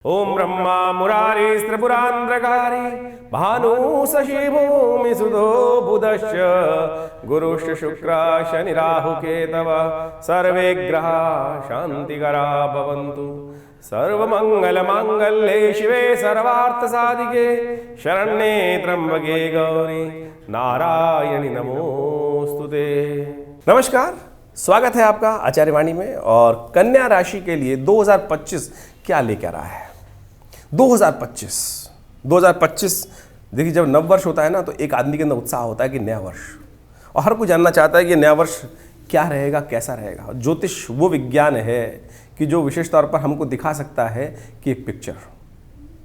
ओम ब्रह्मा मुरारी त्रिपुरांध्रकारी भानु शशि भूमि सुधो बुधश्च गुरुश्च शुक्र शनि राहु केतव सर्वे ग्रहा शांतिकरा भवन्तु। सर्वमंगल मांगल्ये शिवे सर्वार्थ साधिके शरण्ये त्र्यंबके गौरी नारायणी नमोस्तुते। नमस्कार, स्वागत है आपका आचार्य वाणी में। और कन्या राशि के लिए 2025 क्या लेकर रहा है। 2025 देखिए, जब नव वर्ष होता है ना तो एक आदमी के अंदर उत्साह होता है कि नया वर्ष, और हर कोई जानना चाहता है कि नया वर्ष क्या रहेगा, कैसा रहेगा। ज्योतिष वो विज्ञान है कि जो विशेष तौर पर हमको दिखा सकता है कि एक पिक्चर,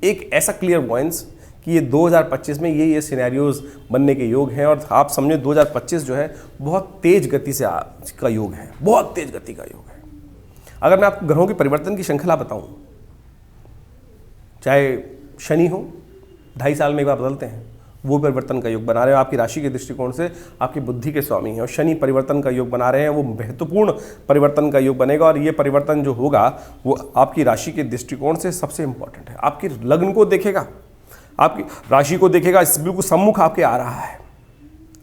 एक ऐसा क्लियर वॉइस कि ये 2025 में ये सिनेरियोज बनने के योग हैं। और आप समझे 2025 जो है बहुत तेज गति से का योग है, बहुत तेज गति का योग है। अगर मैं आपको ग्रहों के परिवर्तन की श्रृंखला बताऊं, चाहे शनि हो 2.5 साल में एक बार बदलते हैं, वो परिवर्तन का योग बना रहे हैं। आपकी राशि के दृष्टिकोण से आपकी बुद्धि के स्वामी हैं, और शनि परिवर्तन का योग बना रहे हैं, वो महत्वपूर्ण परिवर्तन का योग बनेगा। और ये परिवर्तन जो होगा वो आपकी राशि के दृष्टिकोण से सबसे इंपॉर्टेंट है। आपकी लग्न को देखेगा, आपकी राशि को देखेगा, इस बिल्कुल सम्मुख आपके आ रहा है,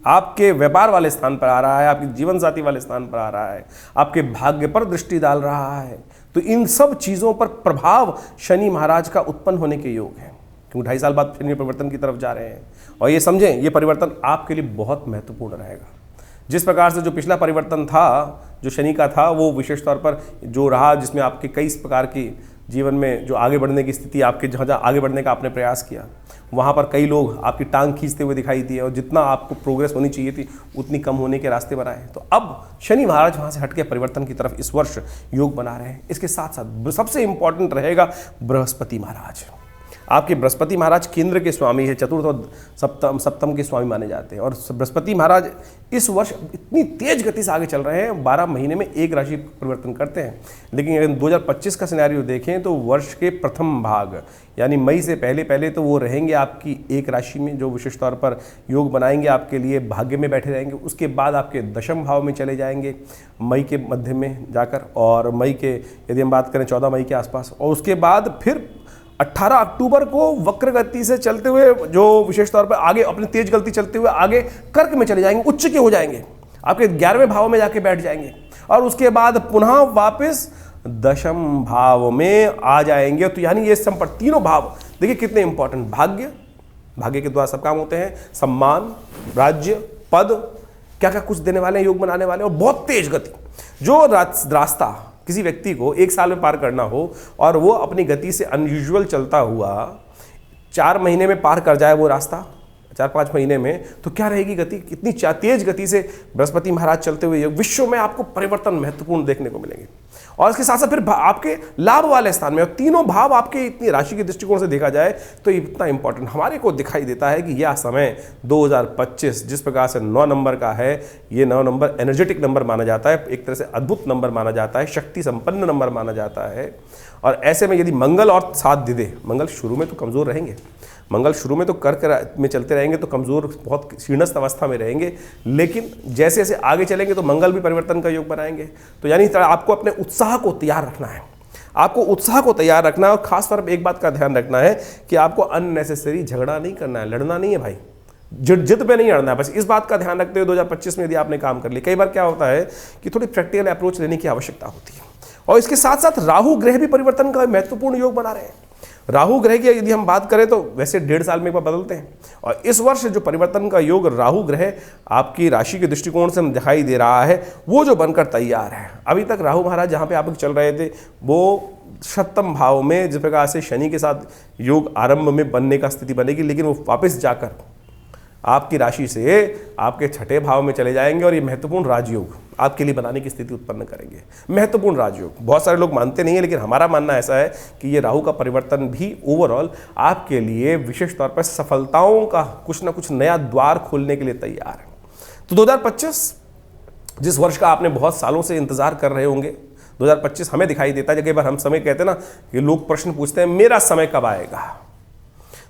आपके व्यापार वाले स्थान पर आ रहा है, आपके जीवन साथी वाले स्थान पर आ रहा है, आपके भाग्य पर दृष्टि डाल रहा है। तो इन सब चीज़ों पर प्रभाव शनि महाराज का उत्पन्न होने के योग है, क्योंकि 2.5 साल बाद शनि परिवर्तन की तरफ जा रहे हैं। और ये समझें, ये परिवर्तन आपके लिए बहुत महत्वपूर्ण रहेगा। जिस प्रकार से जो पिछला परिवर्तन था, जो शनि का था, वो विशेष तौर पर जो रहा, जिसमें आपके कई प्रकार की जीवन में जो आगे बढ़ने की स्थिति, आपके जहाँ जहाँ आगे बढ़ने का आपने प्रयास किया, वहाँ पर कई लोग आपकी टांग खींचते हुए दिखाई दिए, और जितना आपको प्रोग्रेस होनी चाहिए थी उतनी कम होने के रास्ते बनाए। तो अब शनि महाराज वहाँ से हटके परिवर्तन की तरफ इस वर्ष योग बना रहे हैं। इसके साथ साथ सबसे इंपॉर्टेंट रहेगा बृहस्पति महाराज। आपके बृहस्पति महाराज केंद्र के स्वामी है, चतुर्थ और सप्तम के स्वामी माने जाते हैं। और बृहस्पति महाराज इस वर्ष इतनी तेज गति से आगे चल रहे हैं, 12 महीने में एक राशि परिवर्तन करते हैं। लेकिन अगर 2025 का सिनेरियो देखें तो वर्ष के प्रथम भाग यानी मई से पहले तो वो रहेंगे आपकी एक राशि में, जो विशेष तौर पर योग बनाएंगे आपके लिए, भाग्य में बैठे रहेंगे। उसके बाद आपके दशम भाव में चले जाएंगे मई के मध्य में जाकर, और मई के यदि हम बात करें 14 मई के आसपास, और उसके बाद फिर 18 अक्टूबर को वक्र गति से चलते हुए, जो विशेष तौर पर आगे अपनी तेज गति चलते हुए आगे कर्क में चले जाएंगे, उच्च के हो जाएंगे, आपके 11वें भाव में जाके बैठ जाएंगे। और उसके बाद पुनः वापस दशम भाव में आ जाएंगे। तो यानी ये संपर्क तीनों भाव देखिए कितने इंपॉर्टेंट। भाग्य के द्वारा सब काम होते हैं, सम्मान, राज्य, पद, क्या क्या कुछ देने वाले हैं, योग बनाने वाले। और बहुत तेज गति, जो रास्ता किसी व्यक्ति को 1 साल में पार करना हो और वो अपनी गति से अनयूजुअल चलता हुआ 4 महीने में पार कर जाए वो रास्ता, 4-5 महीने में, तो क्या रहेगी गति, कितनी तेज गति से बृहस्पति महाराज चलते हुए विश्व में आपको परिवर्तन महत्वपूर्ण देखने को मिलेंगे। और इसके साथ साथ फिर आपके लाभ वाले स्थान में, और तीनों भाव आपके इतनी राशि के दृष्टिकोण से देखा जाए तो इतना इंपॉर्टेंट हमारे को दिखाई देता है कि यह समय 2025 जिस प्रकार से 9 नंबर का है, ये 9 नंबर एनर्जेटिक नंबर माना जाता है, एक तरह से अद्भुत नंबर माना जाता है, शक्ति संपन्न नंबर माना जाता है। और ऐसे में यदि मंगल और साथ दे, मंगल शुरू में तो कमज़ोर रहेंगे, मंगल शुरू में तो कर्क में चलते रहेंगे तो कमज़ोर, बहुत क्षीणस्थ अवस्था में रहेंगे, लेकिन जैसे जैसे आगे चलेंगे तो मंगल भी परिवर्तन का योग बनाएंगे। तो यानी आपको अपने उत्साह को तैयार रखना है, आपको उत्साह को तैयार रखना है। और खास तौर पर एक बात का ध्यान रखना है कि आपको अननेसेसरी झगड़ा नहीं करना है, लड़ना नहीं है भाई, जिद पे नहीं अड़ना है। बस इस बात का ध्यान रखते हुए 2025 में यदि आपने काम कर लिया, कई बार क्या होता है कि थोड़ी प्रैक्टिकल अप्रोच लेने की आवश्यकता होती है। और इसके साथ साथ राहु ग्रह भी परिवर्तन का महत्वपूर्ण योग बना रहे हैं। राहु ग्रह की यदि हम बात करें तो वैसे 1.5 साल में एक बार बदलते हैं, और इस वर्ष जो परिवर्तन का योग राहु ग्रह आपकी राशि के दृष्टिकोण से दिखाई दे रहा है, वो जो बनकर तैयार है। अभी तक राहु महाराज जहाँ पे आप चल रहे थे वो सप्तम भाव में, जिस प्रकार से शनि के साथ योग आरंभ में बनने का स्थिति बनेगी, लेकिन वो वापस जाकर आपकी राशि से आपके 6ठे भाव में चले जाएंगे, और ये महत्वपूर्ण राजयोग आपके लिए बनाने की स्थिति उत्पन्न करेंगे। महत्वपूर्ण राजयोग बहुत सारे लोग मानते नहीं है, लेकिन हमारा मानना ऐसा है कि ये राहु का परिवर्तन भी ओवरऑल आपके लिए विशेष तौर पर सफलताओं का कुछ ना कुछ नया द्वार खोलने के लिए तैयार है। तो 2025 जिस वर्ष का आपने बहुत सालों से इंतजार कर रहे होंगे, 2025 हमें दिखाई देता है। कई बार हम समय कहते हैं ना कि लोग प्रश्न पूछते हैं मेरा समय कब आएगा।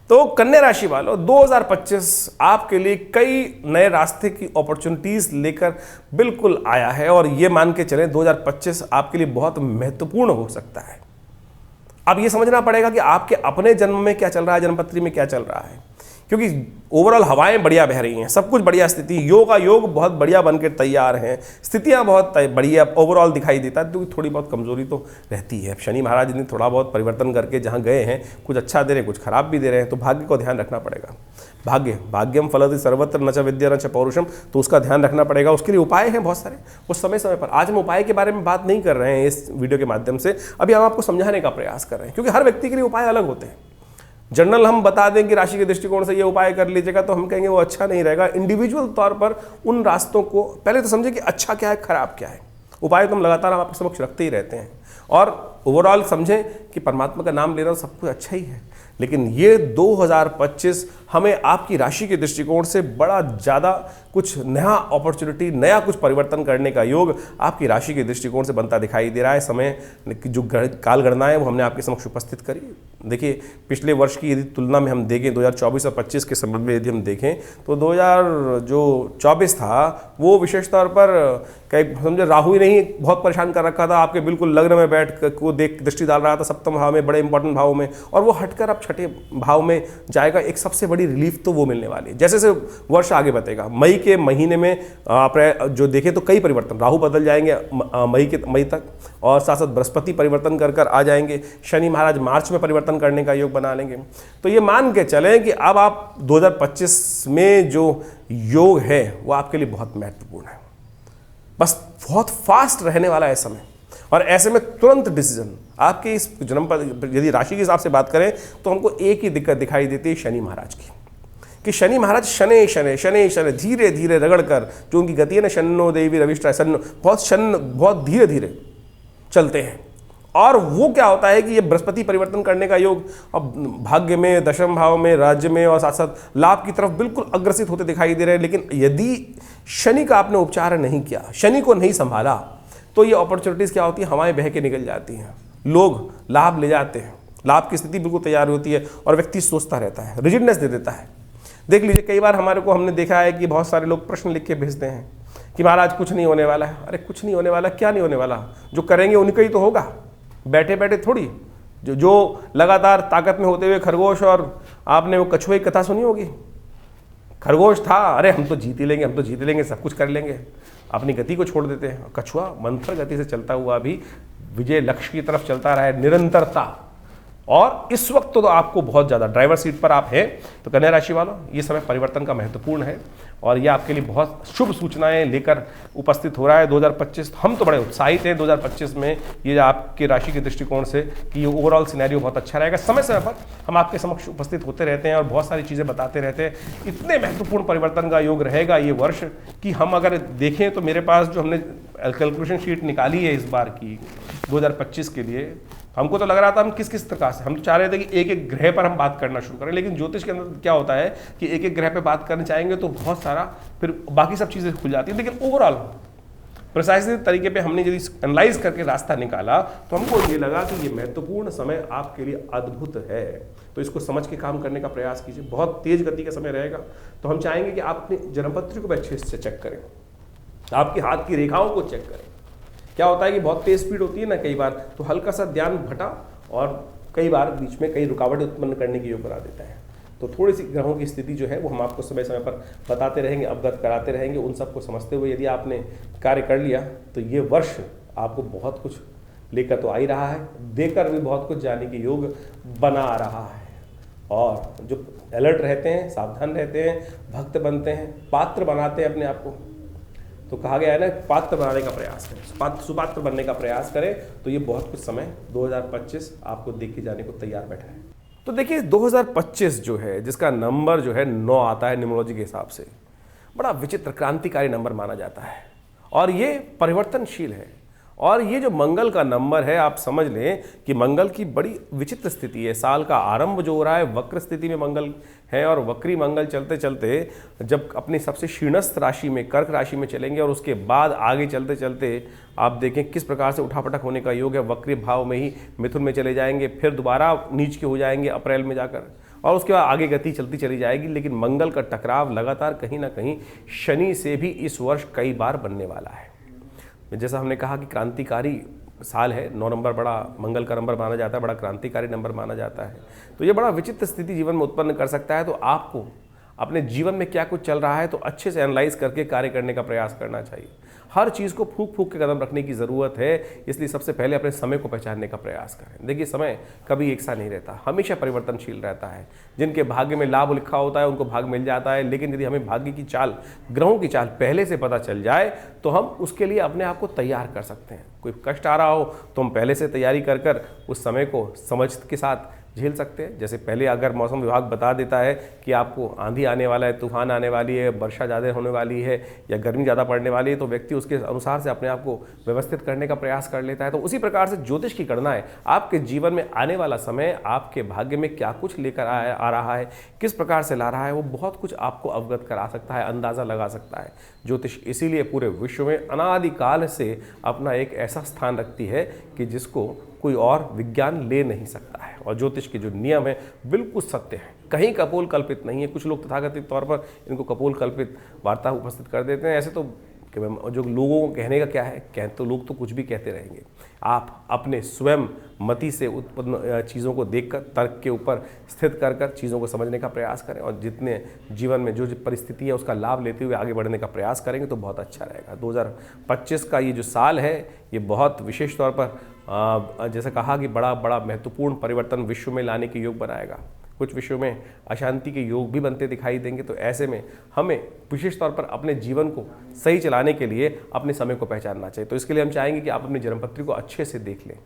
तो कन्या राशि वालों, 2025 आपके लिए कई नए रास्ते की अपॉर्चुनिटीज लेकर बिल्कुल आया है, और ये मान के चलें 2025 आपके लिए बहुत महत्वपूर्ण हो सकता है। अब ये समझना पड़ेगा कि आपके अपने जन्म में क्या चल रहा है, जन्मपत्री में क्या चल रहा है, क्योंकि ओवरऑल हवाएं बढ़िया बह रही हैं, सब कुछ बढ़िया स्थिति, योग का योग बहुत बढ़िया बनकर तैयार हैं, स्थितियां बहुत बढ़िया ओवरऑल दिखाई देता है, क्योंकि थोड़ी बहुत कमजोरी तो रहती है। शनि महाराज ने थोड़ा बहुत परिवर्तन करके जहां गए हैं, कुछ अच्छा दे रहे हैं, कुछ खराब भी दे रहे हैं, तो भाग्य को ध्यान रखना पड़ेगा। भाग्यम फलति सर्वत्र न च विद्या न च पौरुषम, तो उसका ध्यान रखना पड़ेगा। उसके लिए उपाय हैं बहुत सारे, उस समय समय पर। आज हम उपाय के बारे में बात नहीं कर रहे हैं इस वीडियो के माध्यम से, अभी हम आपको समझाने का प्रयास कर रहे हैं, क्योंकि हर व्यक्ति के लिए उपाय अलग होते हैं। जनरल हम बता दें कि राशि के दृष्टिकोण से ये उपाय कर लीजिएगा, तो हम कहेंगे वो अच्छा नहीं रहेगा। इंडिविजुअल तौर पर उन रास्तों को पहले तो समझे कि अच्छा क्या है, खराब क्या है। उपाय तो हम लगातार आपके समक्ष रखते ही रहते हैं, और ओवरऑल समझें कि परमात्मा का नाम लेना सब कुछ अच्छा ही है, लेकिन ये 2025 हमें आपकी राशि के दृष्टिकोण से बड़ा ज़्यादा कुछ नया अपॉर्चुनिटी, नया कुछ परिवर्तन करने का योग आपकी राशि के दृष्टिकोण से बनता दिखाई दे रहा है। समय की जो काल गणना है वो हमने आपके समक्ष उपस्थित करी। देखिए, पिछले वर्ष की यदि तुलना में हम देखें 2024 और 25 के संबंध में यदि हम देखें, तो 2024 था वो विशेष तौर पर कई समझे राहु ही नहीं बहुत परेशान कर रखा था, आपके बिल्कुल लग्न में बैठ को देख दृष्टि डाल रहा था सप्तम भाव में, बड़े इंपॉर्टेंट भाव में, और वो हटकर अब छठे भाव में जाएगा। एक सबसे बड़ी रिलीफ तो वो मिलने वाली है जैसे जैसे वर्ष आगे बढ़ेगा। मई के महीने में अप्रैल जो देखें तो कई परिवर्तन, राहु बदल जाएंगे मई तक, और साथ साथ बृहस्पति परिवर्तन कर आ जाएंगे, शनि महाराज मार्च में परिवर्तन करने का योग बना लेंगे। तो ये मान के चलें कि अब आप 2025 में जो योग है वो आपके लिए बहुत महत्वपूर्ण है। बस बहुत फास्ट रहने वाला है समय, और ऐसे में तुरंत डिसीजन आपके इस जन्म पर यदि राशि के हिसाब से बात करें तो हमको एक ही दिक्कत दिखाई देती है शनि महाराज की, कि शनि महाराज शनि शनि शनि शनि धीरे धीरे रगड़ कर, जो उनकी गति है ना, शन्नो देवी रविष्ठा शन्न, बहुत धीरे धीरे चलते हैं। और वो क्या होता है कि ये बृहस्पति परिवर्तन करने का योग अब भाग्य में, दशम भाव में, राज्य में, और साथ साथ लाभ की तरफ बिल्कुल अग्रसित होते दिखाई दे रहे हैं। लेकिन यदि शनि का आपने उपचार नहीं किया, शनि को नहीं संभाला, तो ये अपॉर्चुनिटीज़ क्या होती है, हवाएं बह के निकल जाती हैं, लोग लाभ ले जाते हैं, लाभ की स्थिति बिल्कुल तैयार होती है, और व्यक्ति सोचता रहता है, रिजिडनेस दे देता है। देख लीजिए, कई बार हमारे को हमने देखा है कि बहुत सारे लोग प्रश्न लिख के भेजते हैं कि महाराज कुछ नहीं होने वाला है। अरे कुछ नहीं होने वाला, क्या नहीं होने वाला, जो करेंगे उनका ही तो होगा, बैठे बैठे थोड़ी। जो लगातार ताकत में होते हुए खरगोश, और आपने वो कछुए की कथा सुनी होगी, खरगोश था, अरे हम तो जीत ही लेंगे, हम तो जीत लेंगे, सब कुछ कर लेंगे, अपनी गति को छोड़ देते हैं। कछुआ मंथर गति से चलता हुआ भी विजय लक्ष्य की तरफ चलता रहा है, निरंतरता। और इस वक्त तो आपको बहुत ज़्यादा ड्राइवर सीट पर आप हैं, तो कन्या राशि वालों ये समय परिवर्तन का महत्वपूर्ण है, और ये आपके लिए बहुत शुभ सूचनाएं लेकर उपस्थित हो रहा है 2025। हम तो बड़े उत्साहित हैं 2025 में ये आपके राशि के दृष्टिकोण से कि ये ओवरऑल सिनेरियो बहुत अच्छा रहेगा। समय समय पर हम आपके समक्ष उपस्थित होते रहते हैं और बहुत सारी चीज़ें बताते रहते हैं। इतने महत्वपूर्ण परिवर्तन का योग रहेगा ये वर्ष कि हम अगर देखें तो मेरे पास जो हमने कैलकुलेशन शीट निकाली है इस बार की 2025 के लिए, हमको तो लग रहा था हम किस किस प्रकार से, हम तो चाह रहे थे कि एक एक ग्रह पर हम बात करना शुरू करें, लेकिन ज्योतिष के अंदर क्या होता है कि एक एक ग्रह पे बात करना चाहेंगे तो बहुत सारा फिर बाकी सब चीज़ें खुल जाती हैं। लेकिन ओवरऑल प्रिसाइसली तरीके पे हमने यदि एनालाइज करके रास्ता निकाला तो हमको ये लगा कि ये महत्वपूर्ण समय आपके लिए अद्भुत है, तो इसको समझ के काम करने का प्रयास कीजिए। बहुत तेज गति का समय रहेगा, तो हम चाहेंगे कि आप अपनी जन्मपत्री को भी अच्छे से चेक करें, आपके हाथ की रेखाओं को चेक करें। क्या होता है कि बहुत तेज स्पीड होती है ना कई बार, तो हल्का सा ध्यान भटा और कई बार बीच में कई रुकावटें उत्पन्न करने की योग बना देता है। तो थोड़ी सी ग्रहों की स्थिति जो है वो हम आपको समय समय पर बताते रहेंगे, अवगत कराते रहेंगे। उन सबको समझते हुए यदि आपने कार्य कर लिया तो ये वर्ष आपको बहुत कुछ लेकर तो आ ही रहा है, देकर भी बहुत कुछ जाने की योग बना रहा है। और जो अलर्ट रहते हैं, सावधान रहते हैं, भक्त बनते हैं, पात्र बनाते हैं अपने आप को, तो कहा गया है ना पात्र बनाने का प्रयास करें, सुपात्र बनने का प्रयास करें, तो ये बहुत कुछ समय 2025 आपको देख के जाने को तैयार बैठा है। तो देखिए 2025 जो है, जिसका नंबर जो है 9 आता है न्यूमरोलॉजी के हिसाब से, बड़ा विचित्र क्रांतिकारी नंबर माना जाता है और ये परिवर्तनशील है। और ये जो मंगल का नंबर है, आप समझ लें कि मंगल की बड़ी विचित्र स्थिति है। साल का आरंभ जो हो रहा है वक्र स्थिति में मंगल है, और वक्री मंगल चलते चलते जब अपनी सबसे शीर्णस्थ राशि में कर्क राशि में चलेंगे, और उसके बाद आगे चलते चलते आप देखें किस प्रकार से उठापटक होने का योग है। वक्री भाव में ही मिथुन में चले जाएंगे, फिर दोबारा नीच के हो जाएंगे अप्रैल में जाकर, और उसके बाद आगे गति चलती चली जाएगी। लेकिन मंगल का टकराव लगातार कहीं ना कहीं शनि से भी इस वर्ष कई बार बनने वाला है। जैसा हमने कहा कि क्रांतिकारी साल है। 9 नंबर बड़ा मंगल का नंबर माना जाता है, बड़ा क्रांतिकारी नंबर माना जाता है। तो ये बड़ा विचित्र स्थिति जीवन में उत्पन्न कर सकता है। तो आपको अपने जीवन में क्या कुछ चल रहा है तो अच्छे से एनालाइज करके कार्य करने का प्रयास करना चाहिए। हर चीज़ को फूंक फूंक के कदम रखने की ज़रूरत है। इसलिए सबसे पहले अपने समय को पहचानने का प्रयास करें। देखिए, समय कभी एक सा नहीं रहता, हमेशा परिवर्तनशील रहता है। जिनके भाग्य में लाभ लिखा होता है उनको भाग मिल जाता है, लेकिन यदि हमें भाग्य की चाल, ग्रहों की चाल पहले से पता चल जाए तो हम उसके लिए अपने आप को तैयार कर सकते हैं। कोई कष्ट आ रहा हो तो हम पहले से तैयारी कर उस समय को समझ के साथ झेल सकते हैं। जैसे पहले अगर मौसम विभाग बता देता है कि आपको आंधी आने वाला है, तूफान आने वाली है, वर्षा ज़्यादा होने वाली है या गर्मी ज़्यादा पड़ने वाली है, तो व्यक्ति उसके अनुसार से अपने आप को व्यवस्थित करने का प्रयास कर लेता है। तो उसी प्रकार से ज्योतिष की गणनाएं आपके जीवन में आने वाला समय आपके भाग्य में क्या कुछ लेकर आ रहा है, किस प्रकार से ला रहा है, वो बहुत कुछ आपको अवगत करा सकता है, अंदाज़ा लगा सकता है। ज्योतिष इसीलिए पूरे विश्व में अनादिकाल से अपना एक ऐसा स्थान रखती है कि जिसको कोई और विज्ञान ले नहीं सकता है। और ज्योतिष के जो नियम है बिल्कुल सत्य है, कहीं कपोल कल्पित नहीं है। कुछ लोग तथाकथित तौर पर इनको कपोल कल्पित वार्ता उपस्थित कर देते हैं। ऐसे तो जो लोगों को कहने का क्या है, तो लोग तो कुछ भी कहते रहेंगे। आप अपने स्वयं मति से उत्पन्न चीज़ों को देखकर, तर्क के ऊपर स्थित कर चीज़ों को समझने का प्रयास करें और जितने जीवन में जो परिस्थिति है उसका लाभ लेते हुए आगे बढ़ने का प्रयास करेंगे तो बहुत अच्छा रहेगा। 2025 का ये जो साल है ये बहुत विशेष तौर पर जैसे कहा कि बड़ा महत्वपूर्ण परिवर्तन विश्व में लाने के योग बनाएगा। कुछ विषयों में अशांति के योग भी बनते दिखाई देंगे। तो ऐसे में हमें विशेष तौर पर अपने जीवन को सही चलाने के लिए अपने समय को पहचानना चाहिए। तो इसके लिए हम चाहेंगे कि आप अपनी जन्मपत्री को अच्छे से देख लें।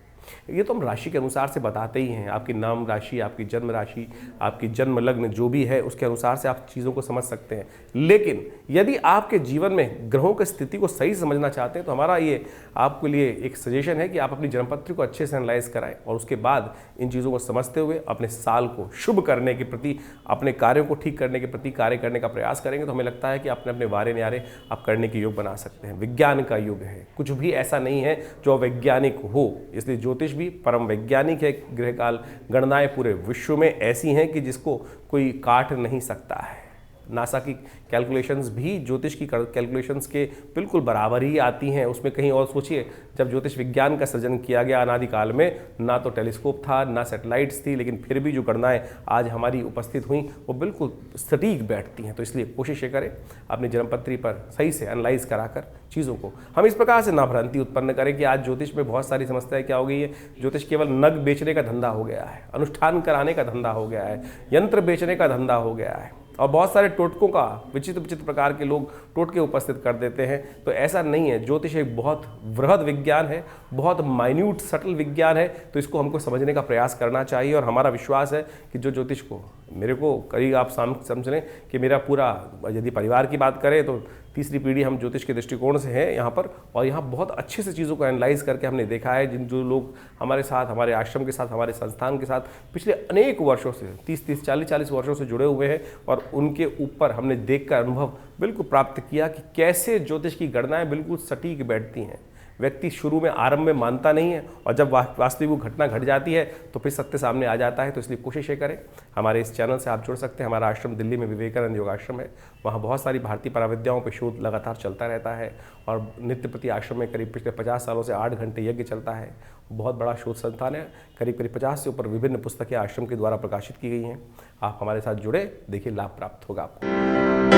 ये तो हम राशि के अनुसार से बताते ही हैं, आपकी नाम राशि, आपकी जन्म राशि, आपकी जन्म लग्न जो भी है उसके अनुसार से आप चीज़ों को समझ सकते हैं। लेकिन यदि आपके जीवन में ग्रहों की स्थिति को सही समझना चाहते हैं तो हमारा ये आपके लिए एक सजेशन है कि आप अपनी जन्मपत्री को अच्छे से एनालाइज कराएं और उसके बाद इन चीज़ों को समझते हुए अपने साल को शुभ करने के प्रति, अपने कार्यों को ठीक करने के प्रति कार्य करने का प्रयास करेंगे तो हमें लगता है कि अपने अपने वारे न्यारे आप करने के योग बना सकते हैं। विज्ञान का युग है, कुछ भी ऐसा नहीं है जो वैज्ञानिक हो। इसलिए ज्योतिष भी परम वैज्ञानिक है। ग्रहकाल गणनाएं पूरे विश्व में ऐसी हैं कि जिसको कोई काट नहीं सकता है। नासा की कैलकुलेशंस भी ज्योतिष की कैलकुलेशंस के बिल्कुल बराबर ही आती हैं। उसमें कहीं और सोचिए, जब ज्योतिष विज्ञान का सृजन किया गया अनादिकाल में, ना तो टेलीस्कोप था ना सैटेलाइट्स थी, लेकिन फिर भी जो गणनाएं आज हमारी उपस्थित हुई वो बिल्कुल सटीक बैठती हैं। तो इसलिए कोशिश ये करें अपनी जन्मपत्री पर सही से एनालाइज कराकर चीज़ों को हम इस प्रकार से ना भ्रांति उत्पन्न करें कि आज ज्योतिष में बहुत सारी समस्याएं क्या हो गई है। ज्योतिष केवल नग बेचने का धंधा हो गया है, अनुष्ठान कराने का धंधा हो गया है, यंत्र बेचने का धंधा हो गया है और बहुत सारे टोटकों का विचित्र प्रकार के लोग टोटके उपस्थित कर देते हैं। तो ऐसा नहीं है। ज्योतिष एक बहुत वृहद विज्ञान है, बहुत माइन्यूट सटल विज्ञान है। तो इसको हमको समझने का प्रयास करना चाहिए और हमारा विश्वास है कि जो ज्योतिष को मेरे को करीब आप समझ लें कि मेरा पूरा, यदि परिवार की बात करें तो तीसरी पीढ़ी हम ज्योतिष के दृष्टिकोण से है यहाँ पर, और यहाँ बहुत अच्छे से चीज़ों को एनालाइज करके हमने देखा है। जो लोग हमारे साथ, हमारे आश्रम के साथ, हमारे संस्थान के साथ पिछले अनेक वर्षों से 30 40 वर्षों से जुड़े हुए हैं और उनके ऊपर हमने देखकर अनुभव बिल्कुल प्राप्त किया कि कैसे ज्योतिष की गणनाएं बिल्कुल सटीक बैठती हैं। व्यक्ति शुरू में आरंभ में मानता नहीं है और जब वास्तविक वो घटना घट जाती है तो फिर सत्य सामने आ जाता है। तो इसलिए कोशिश ये करें, हमारे इस चैनल से आप जुड़ सकते हैं। हमारा आश्रम दिल्ली में विवेकानंद योगाश्रम है, वहाँ बहुत सारी भारतीय पराविद्याओं पर शोध लगातार चलता रहता है और नित्य प्रति आश्रम में करीब पिछले 50 सालों से 8 घंटे यज्ञ चलता है। बहुत बड़ा शोध संस्थान है, करीब 50 से ऊपर विभिन्न पुस्तकें आश्रम के द्वारा प्रकाशित की गई हैं। आप हमारे साथ जुड़े, देखिए लाभ प्राप्त होगा आपको।